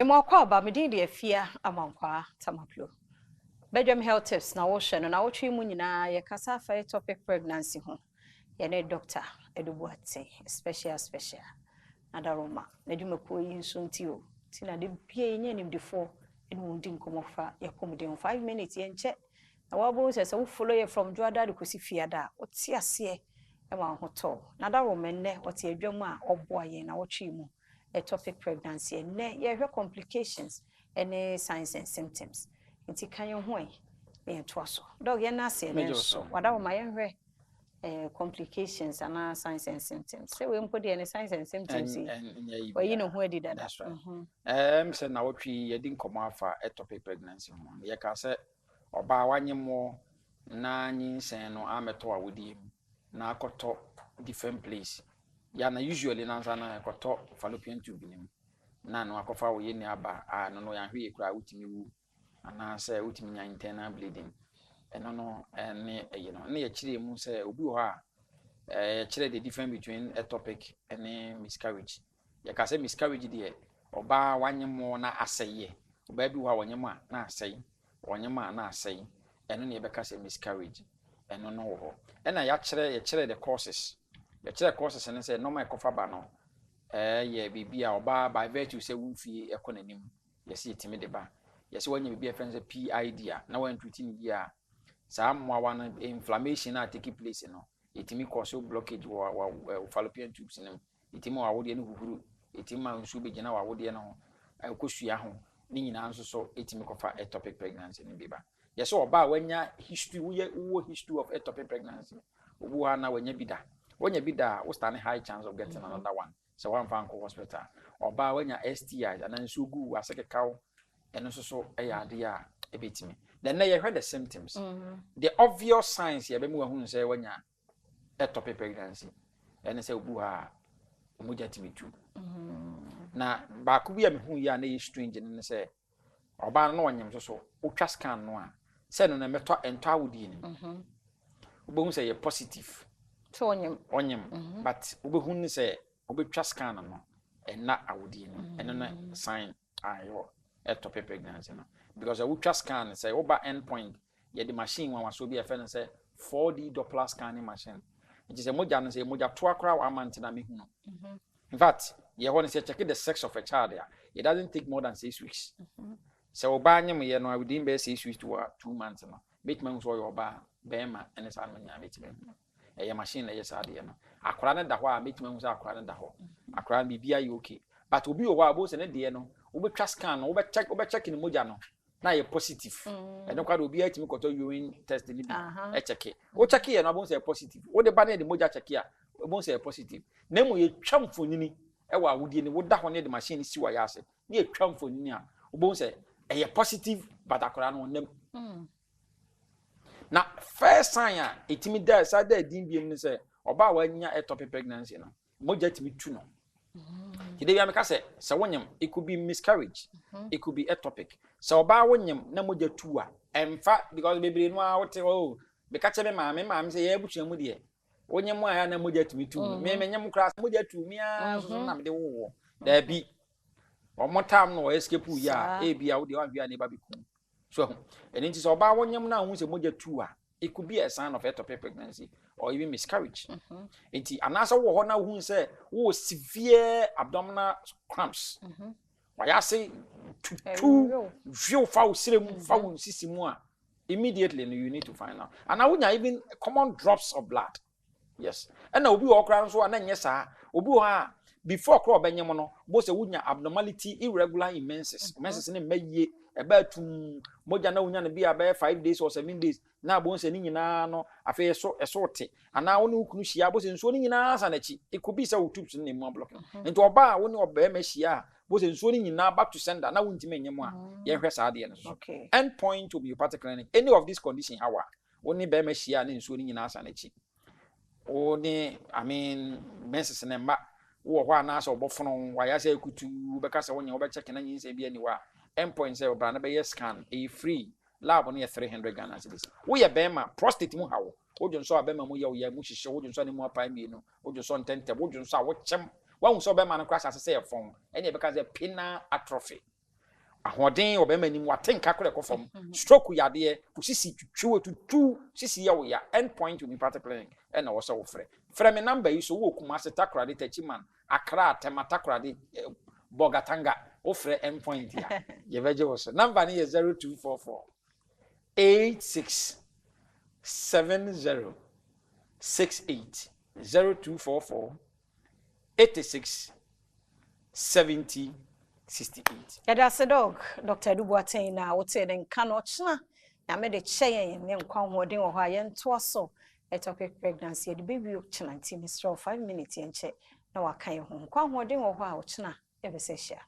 more call about me dear fear among qua Tamaplo. Bedroom health tips na ocean and our tree munina ye kasa fa topic pregnancy home. Ye doctor edubuate special. Nadaroma. Neduma ko yin suntio. Tina de pie nye nim defo enu ndi nkomofa ye komode 5 minutes ye nche. Na wabo se wo follow ye from Joada de kosi fiada. Oti ase e ma hoto. Nadaroma nne oti adwam a oboa ye na wo twi mu. Ectopic pregnancy ne ye hwe complications any signs and symptoms. Nti kan ye ho e ye to aso. Dog ye na ase ne so. Wadawo ye hwe complications and signs and symptoms. So we put any signs and symptoms. Well, you know who did that. That's right. Say now we ye didn't come out for ectopic pregnancy. Ye can say oba wanye mo na nyin sen no ameto awudi na akoto different place. Ya na usually na na akoto fallopian tube nim. Na no akofa wo ye ni aba no ya hwe kura utimi wu. Ana say utimi nya internal bleeding. No, and you know, near Chile, Musa, Ubuha, Chile, the difference between ectopic and miscarriage. You can say miscarriage, dear, or bar 1 year more na assay, baby, one year more na say, 1 year more na say, and only because a miscarriage, and no, and I actually the courses, the courses, and I said, no, my cofabano, yeah, be our bar by virtue, say, woofy, a cononym, you see, timid bar. Yes, when you be a friend, a P idea, no one treating ya. Some one inflammation that take place, you know. It may cause blockage or fallopian tubes in them. It may award any who it may should be general award, you know. I could see a home. Meaning answer so it may offer ectopic pregnancy in baby. Yes, so about when your history, history of ectopic pregnancy. Who are now when you be that. When you be that, what's the high chance of getting another one? So one found hospital. Or by when your STIs and then so good as a cow and also so a idea a bit me. Then you heard the symptoms. The obvious signs you be who say when you ectopic pregnancy. And they say buha umuja timitu. Na ba ku bi am hu ya na strange and say oba no wanyam so utwa scan no a say no na meto ento awudi ni. Obo hu say you positive. So onyam but obo hu ni say obetwa scan no and na awudi ni. And no sign ayo ectopic pregnancy no. Because a ultra scan say over endpoint, yeah, the machine one was so be a friend say 4D Doppler scanning machine. It is a moja say moja 2 crowd 1 month na me hu. In fact, you want to say check the sex of a child there. It doesn't take more than 6 weeks. So oba nyam ye no within be 6 weeks to 2 months no. Make man so your oba bema and it's almanya make me. A machine na yes ade no. Akora na da ho a make man so akora na da ho. Akora bibia you okay. But obi owa abo se na de no, obetwa scan no, obe check in moja no. Na ye positive. And no kwado obi atimi koto urine test ni bi e check it. O check it na bon say positive. O de ba na de moja check ya, bon say positive. Na mo ye twamfonini e wa awudie ni wo da ho ne de machine si wa ya ase. Na ye twamfonini a o bon say e ye positive but akora no nem. Na first sign a etimi da sa da din biem ni say oba wa nya ectopic pregnancy no. Moja timi tu no. Today we say wonyam it could be miscarriage, it could be ectopic. So ba wonyam na moja tu a emfa because bebre no a wote oh be ka chebe maame say ye butua mu de wonyam a na moja tumi tu me nyam kra moja tu mi a so na me de wo da bi omotam no escape ya e bia wo de wan hwia ne ba beku so eni nti so ba wonyam na hu se moja tu a it could be a sign of ectopic pregnancy or even miscarriage. Enti anasa wo ho na hu se wo severe abdominal cramps. Why I say two view foul serum foul system immediately you need to find out. And I wouldn't even common drops of blood. Yes. And now we walk around so and yes, obu ha before crop benyamono, both a wunya abnormality irregular in menses. Menses in a may about moja na unya be about 5 days or 7 days. Na bones and nyina no afa so esorte ana woni ukunu hia bo se nso ni nyina sanachi it could be so tubes ni mo block ento oba woni oba ma hia bo se nso ni nyina back to sender na wonti menyem a ye hwe sa de no so end point to homeopathic clinic any of this condition how woni be ma hia na nso ni nyina sanachi oni I mean menses ne ma wo ho ana so obofono wa ya se kutu be ka se wonya wo be check na nyin se bia ni wa end point say obra na be scan e free lab on 300 Ghana cedis. We are bema prostate mu hawo. Ojo nso abema mu ye wo ye mu hihye ojo nso ne mu apan mi no. Ojo so ntente ojo nso a wo chem. Wa hu so bema no crash asese e fon. Ene be ka say penile atrophy. ahoden obema nim watenka kore kofom stroke yade kusisi twetwe tutu sisi ya wo ya end point will be particular and wo so wo frɛ me number yi so wo kuma se takrade tachiman akra tematakrade bogatanga wo frɛ end point ya ye veje wo so number ni 0244 86 70 68 0244 86 70 68. Yada se dog Dr. Edubuaten na wote den kano china na me de cheyen ne nkwa hoden wo ha ye nto so ectopic pregnancy de baby china nti Mr. 5 minutes ye nche na waka ye ho nkwa hoden wo ha wo china e be se hia